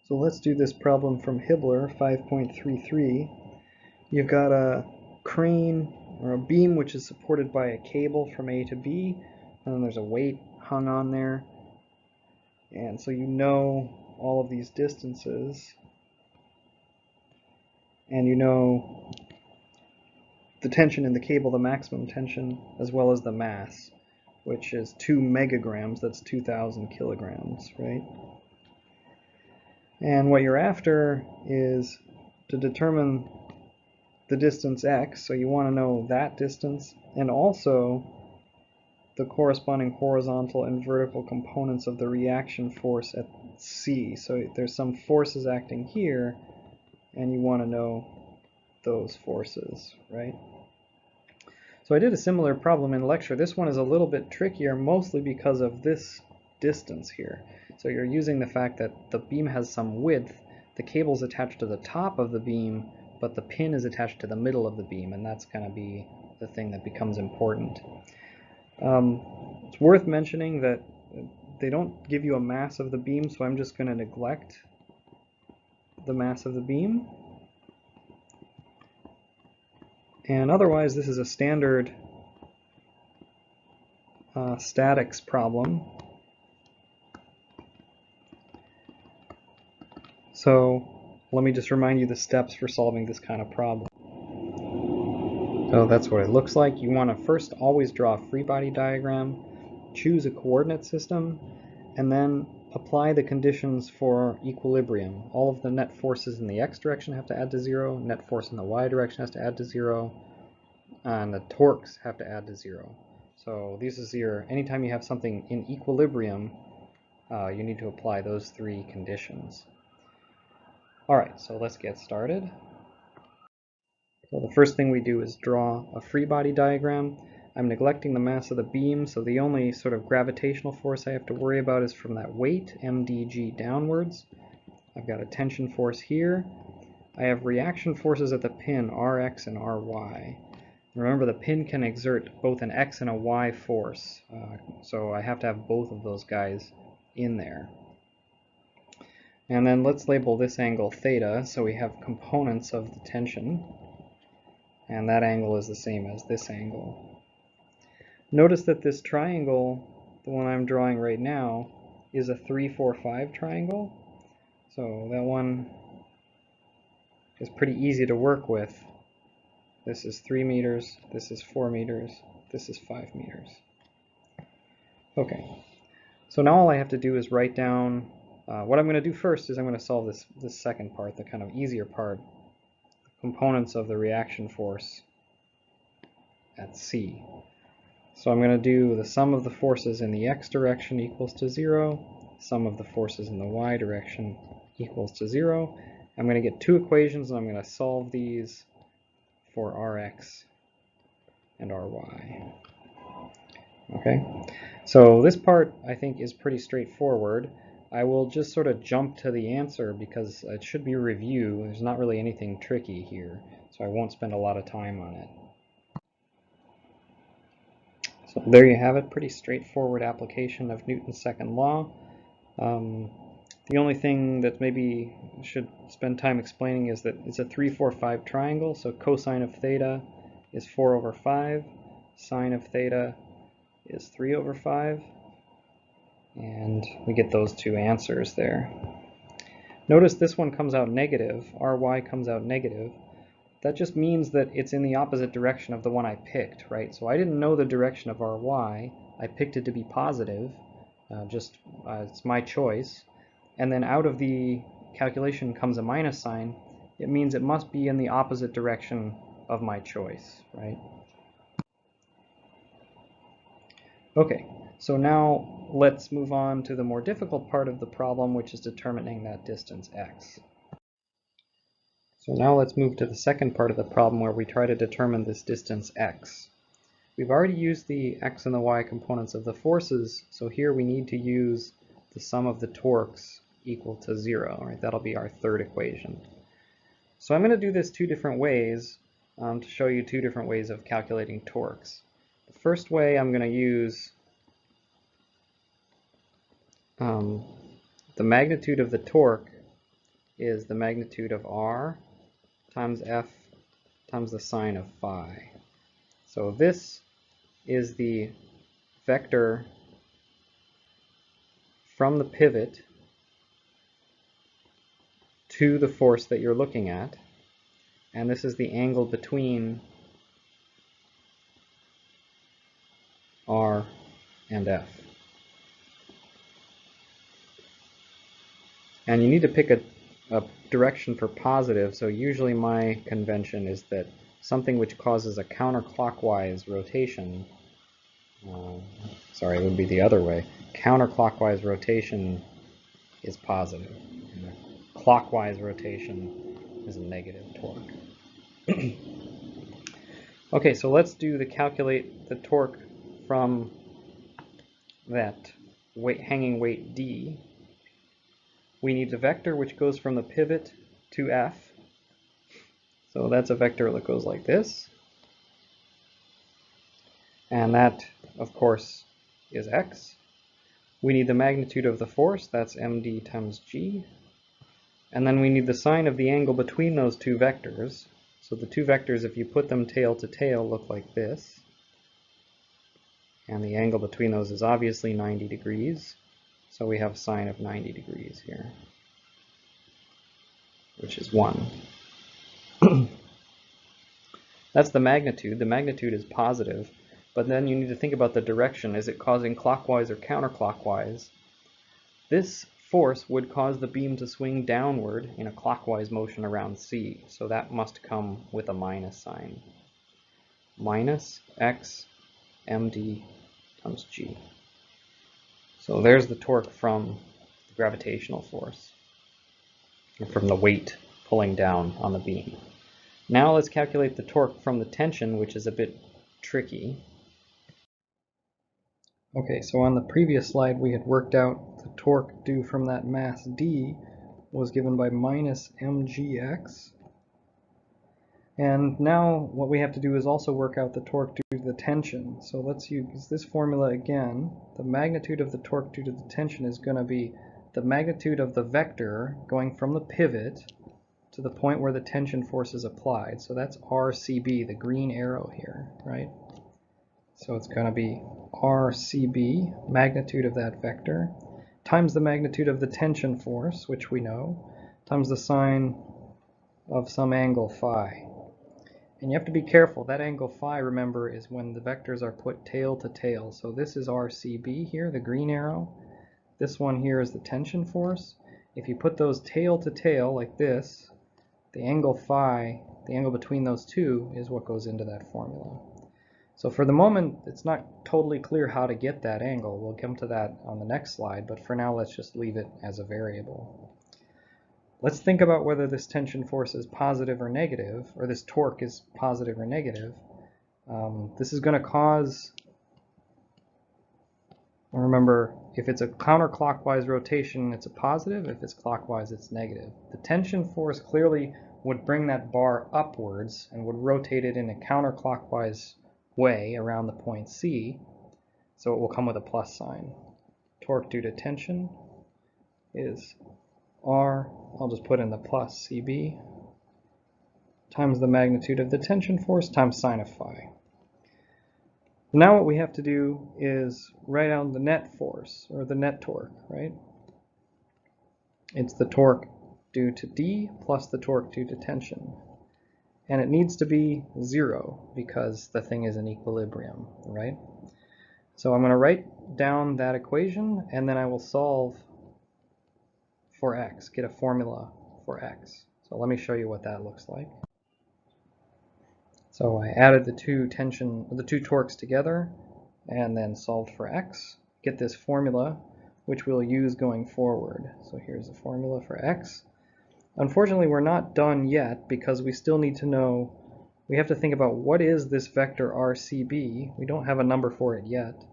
So let's do this problem from Hibbeler 5.33. You've got a crane or a beam which is supported by a cable from A to B, and then there's a weight hung on there. And so you know all of these distances, and you know the tension in the cable, the maximum tension, as well as the mass, which is 2 megagrams, that's 2,000 kilograms, right? And what you're after is to determine the distance x, so you want to know that distance, and also the corresponding horizontal and vertical components of the reaction force at C. So there's some forces acting here, and you want to know those forces, right? So I did a similar problem in lecture. This one is a little bit trickier, mostly because of this distance here. So you're using the fact that the beam has some width, the cable's attached to the top of the beam, but the pin is attached to the middle of the beam, and that's going to be the thing that becomes important. It's worth mentioning that they don't give you a mass of the beam, so I'm just going to neglect the mass of the beam. And otherwise, this is a standard statics problem. So let me just remind you the steps for solving this kind of problem. So that's what it looks like. You want to first always draw a free body diagram, choose a coordinate system, and then apply the conditions for equilibrium. All of the net forces in the x direction have to add to 0, net force in the y direction has to add to 0, and the torques have to add to 0. So this is anytime you have something in equilibrium, you need to apply those 3 conditions. Alright, so let's get started. So the first thing we do is draw a free body diagram. I'm neglecting the mass of the beam, so the only sort of gravitational force I have to worry about is from that weight, mdg, downwards. I've got a tension force here. I have reaction forces at the pin, Rx and Ry. Remember, the pin can exert both an X and a Y force, so I have to have both of those guys in there. And then let's label this angle theta, so we have components of the tension, and that angle is the same as this angle. Notice that this triangle, the one I'm drawing right now, is a 3, 4, 5 triangle, so that one is pretty easy to work with. This is 3 meters, this is 4 meters, this is 5 meters. Okay, so now all I have to do is write down, what I'm going to do first is I'm going to solve this second part, the kind of easier part, components of the reaction force at C. So I'm going to do the sum of the forces in the x direction equals to 0, sum of the forces in the y direction equals to 0. I'm going to get 2 equations, and I'm going to solve these for Rx and Ry. Okay, so this part I think is pretty straightforward. I will just sort of jump to the answer because it should be a review. There's not really anything tricky here, so I won't spend a lot of time on it. So there you have it, pretty straightforward application of Newton's second law. The only thing that maybe should spend time explaining is that it's a 3, 4, 5 triangle, so cosine of theta is 4 over 5, sine of theta is 3 over 5, and we get those 2 answers there. Notice this one comes out negative, Ry comes out negative. That just means that it's in the opposite direction of the one I picked, right? So I didn't know the direction of Ry, I picked it to be positive, it's my choice. And then out of the calculation comes a minus sign. It means it must be in the opposite direction of my choice, right? Okay, so now let's move on to the more difficult part of the problem, which is determining that distance x. So now let's move to the second part of the problem where we try to determine this distance x. We've already used the x and the y components of the forces, so here we need to use the sum of the torques equal to 0, right? That'll be our third equation. So I'm going to do this 2 different ways to show you 2 different ways of calculating torques. The first way I'm going to use the magnitude of the torque is the magnitude of r times f times the sine of phi. So this is the vector from the pivot to the force that you're looking at, and this is the angle between r and f. And you need to pick a direction for positive, so usually my convention is that something which causes a counterclockwise rotation, sorry, it would be the other way. Counterclockwise rotation is positive, and a clockwise rotation is a negative torque. Okay, so let's calculate the torque from that hanging weight D. We need the vector which goes from the pivot to F. So that's a vector that goes like this. And that, of course, is x. We need the magnitude of the force, that's md times g. And then we need the sine of the angle between those two vectors. So the two vectors, if you put them tail to tail, look like this. And the angle between those is obviously 90 degrees. So we have sine of 90 degrees here, which is 1. That's the magnitude. The magnitude is positive, but then you need to think about the direction. Is it causing clockwise or counterclockwise? This force would cause the beam to swing downward in a clockwise motion around C, so that must come with a minus sign. Minus x md times g. So there's the torque from the gravitational force, or from the weight pulling down on the beam. Now let's calculate the torque from the tension, which is a bit tricky. Okay, so on the previous slide we had worked out the torque due from that mass D was given by minus mgx. And now what we have to do is also work out the torque due to the tension. So let's use this formula again. The magnitude of the torque due to the tension is going to be the magnitude of the vector going from the pivot to the point where the tension force is applied. So that's RCB, the green arrow here, right? So it's going to be RCB, magnitude of that vector, times the magnitude of the tension force, which we know, times the sine of some angle phi. And you have to be careful. That angle phi, remember, is when the vectors are put tail to tail. So this is RCB here, the green arrow. This one here is the tension force. If you put those tail to tail like this, the angle phi, the angle between those two, is what goes into that formula. So for the moment, it's not totally clear how to get that angle. We'll come to that on the next slide, but for now, let's just leave it as a variable. Let's think about whether this tension force is positive or negative, or this torque is positive or negative. This is going to cause, remember, if it's a counterclockwise rotation, it's a positive. If it's clockwise, it's negative. The tension force clearly would bring that bar upwards and would rotate it in a counterclockwise way around the point C, so it will come with a plus sign. Torque due to tension is R, I'll just put in the plus CB, times the magnitude of the tension force times sine of phi. Now what we have to do is write down the net force, or the net torque, right? It's the torque due to D plus the torque due to tension. And it needs to be 0 because the thing is in equilibrium, right? So I'm going to write down that equation, and then I will solve for x, get a formula for x. So let me show you what that looks like. So I added the two torques together, and then solved for x, get this formula, which we'll use going forward. So here's the formula for x. Unfortunately, we're not done yet because we still need to know, we have to think about what is this vector RCB. We don't have a number for it yet.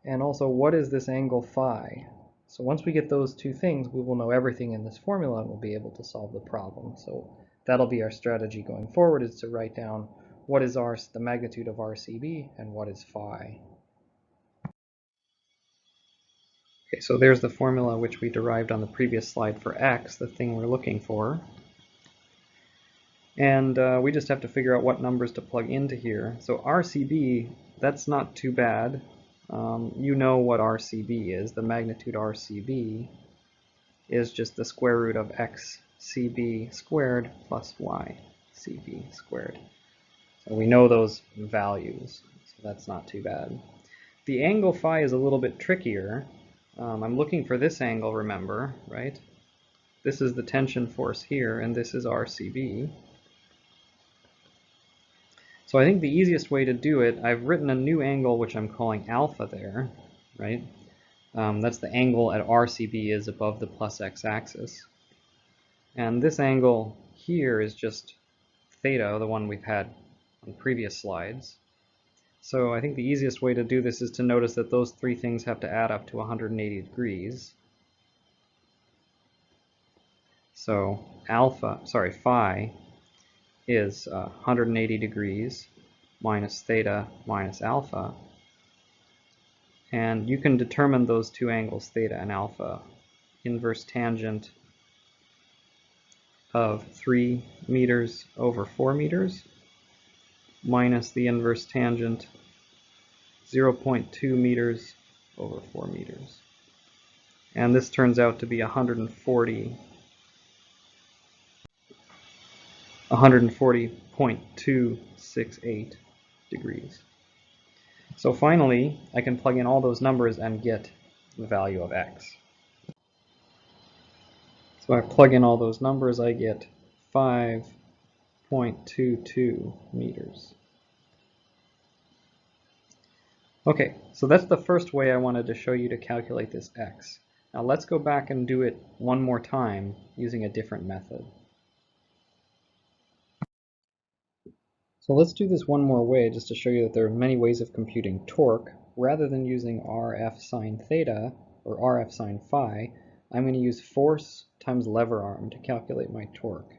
And also, what is this angle phi? So once we get those two things, we will know everything in this formula and we'll be able to solve the problem. So that'll be our strategy going forward, is to write down what is the magnitude of RCB and what is phi. Okay, so there's the formula which we derived on the previous slide for x, the thing we're looking for. And we just have to figure out what numbers to plug into here. So RCB, that's not too bad. You know what RCB is. The magnitude RCB is just the square root of xCB squared plus yCB squared. So we know those values, so that's not too bad. The angle phi is a little bit trickier. I'm looking for this angle, remember, right? This is the tension force here, and this is RCB. So I think the easiest way to do it, I've written a new angle which I'm calling alpha there, right? That's the angle at RCB is above the plus x-axis. And this angle here is just theta, the one we've had on previous slides. So I think the easiest way to do this is to notice that those three things have to add up to 180 degrees. So phi is 180 degrees minus theta minus alpha. And you can determine those two angles, theta and alpha. Inverse tangent of 3 meters over 4 meters minus the inverse tangent 0.2 meters over 4 meters. And this turns out to be 140.268 degrees. So finally, I can plug in all those numbers and get the value of x. So I plug in all those numbers, I get 5.22 meters. Okay, so that's the first way I wanted to show you to calculate this x. Now let's go back and do it one more time using a different method. So let's do this one more way just to show you that there are many ways of computing torque. Rather than using RF sine theta or RF sine phi, I'm going to use force times lever arm to calculate my torque.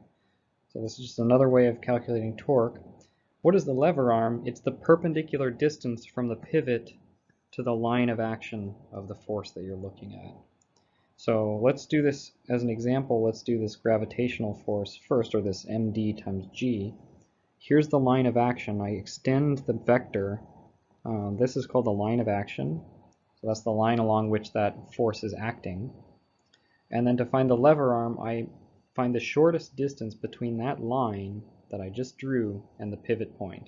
So this is just another way of calculating torque. What is the lever arm? It's the perpendicular distance from the pivot to the line of action of the force that you're looking at. So let's do this as an example. Let's do this gravitational force first, or this md times g. Here's the line of action. I extend the vector. This is called the line of action. So that's the line along which that force is acting. And then to find the lever arm, I find the shortest distance between that line that I just drew and the pivot point.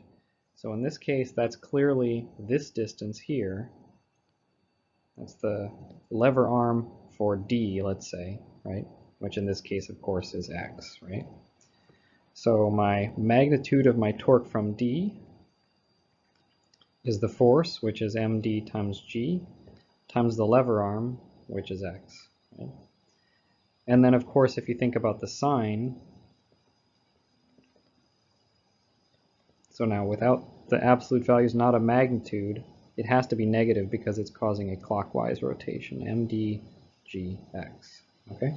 So in this case, that's clearly this distance here. That's the lever arm for D, let's say, right? Which in this case, of course, is x, right? So my magnitude of my torque from D is the force, which is md times g, times the lever arm, which is x. Right? And then, of course, if you think about the sign, so now without the absolute value is not a magnitude, it has to be negative because it's causing a clockwise rotation, md gx. Okay?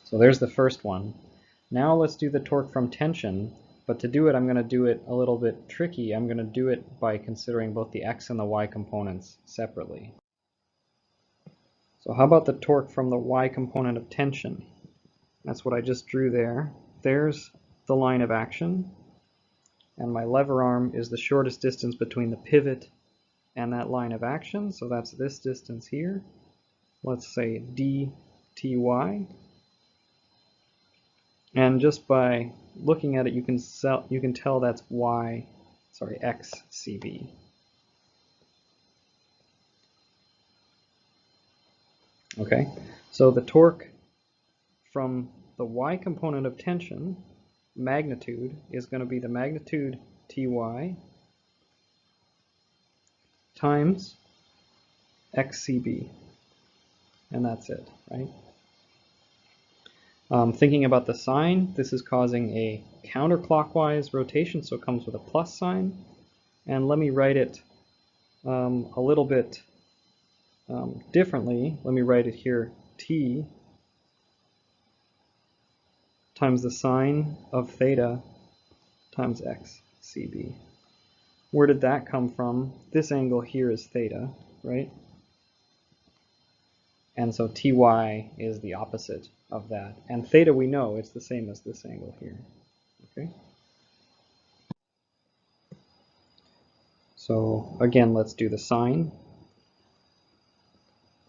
So there's the first one. Now let's do the torque from tension, but to do it I'm going to do it a little bit tricky. I'm going to do it by considering both the x and the y components separately. So how about the torque from the y component of tension? That's what I just drew there. There's the line of action, and my lever arm is the shortest distance between the pivot and that line of action, so that's this distance here. Let's say dty. And just by looking at it, you can tell that's xCB. Okay, so the torque from the y component of tension, magnitude, is going to be the magnitude ty times xCB. And that's it, right? Thinking about the sign, this is causing a counterclockwise rotation, so it comes with a plus sign. And let me write it a little bit differently. Let me write it here, t times the sine of theta times xCB. Where did that come from? This angle here is theta, right? And so ty is the opposite of that. And theta, we know it's the same as this angle here. Okay. So again, let's do the sign.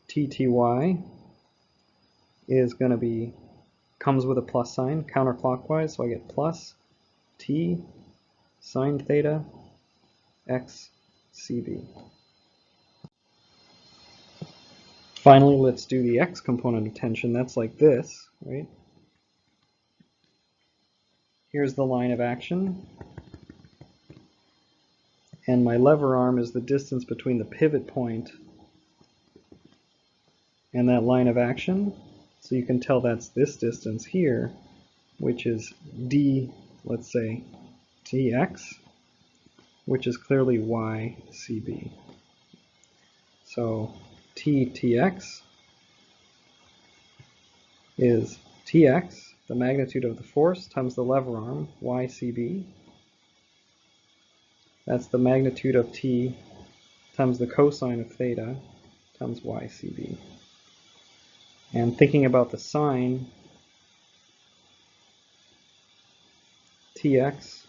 TTY is going to be, comes with a plus sign counterclockwise, so I get plus T sine theta x CB. Finally, let's do the x component of tension. That's like this, right? Here's the line of action. And my lever arm is the distance between the pivot point and that line of action. So you can tell that's this distance here, which is d, let's say, tx, which is clearly y CB. So tx is tx, the magnitude of the force, times the lever arm, y CB. That's the magnitude of t times the cosine of theta times y CB. And thinking about the sign, tx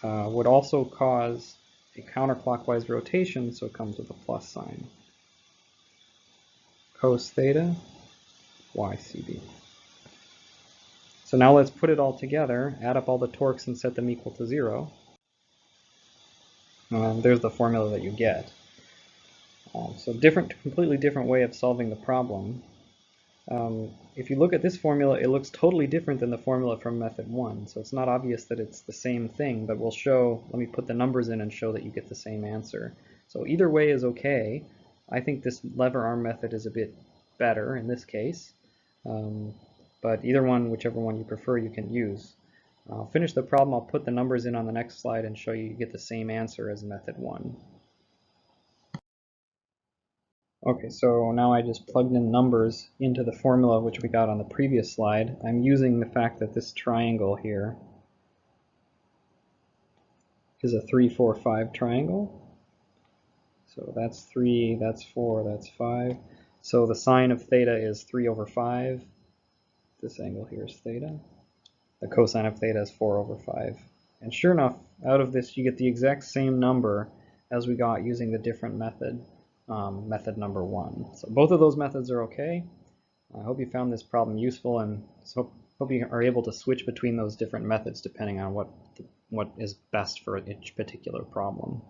would also cause a counterclockwise rotation, so it comes with a plus sign. Cos theta, y CB. So now let's put it all together, add up all the torques and set them equal to 0. There's the formula that you get. So completely different way of solving the problem. If you look at this formula, it looks totally different than the formula from method 1. So it's not obvious that it's the same thing, but we'll show, let me put the numbers in and show that you get the same answer. So either way is okay. I think this lever arm method is a bit better in this case. But either one, whichever one you prefer, you can use. I'll finish the problem, I'll put the numbers in on the next slide and show you get the same answer as method 1. Okay, so now I just plugged in numbers into the formula which we got on the previous slide. I'm using the fact that this triangle here is a 3, 4, 5 triangle. So that's 3, that's 4, that's 5. So the sine of theta is 3 over 5. This angle here is theta. The cosine of theta is 4 over 5. And sure enough, out of this you get the exact same number as we got using the different method, method number 1. So both of those methods are okay. I hope you found this problem useful, and so hope you are able to switch between those different methods depending on what is best for each particular problem.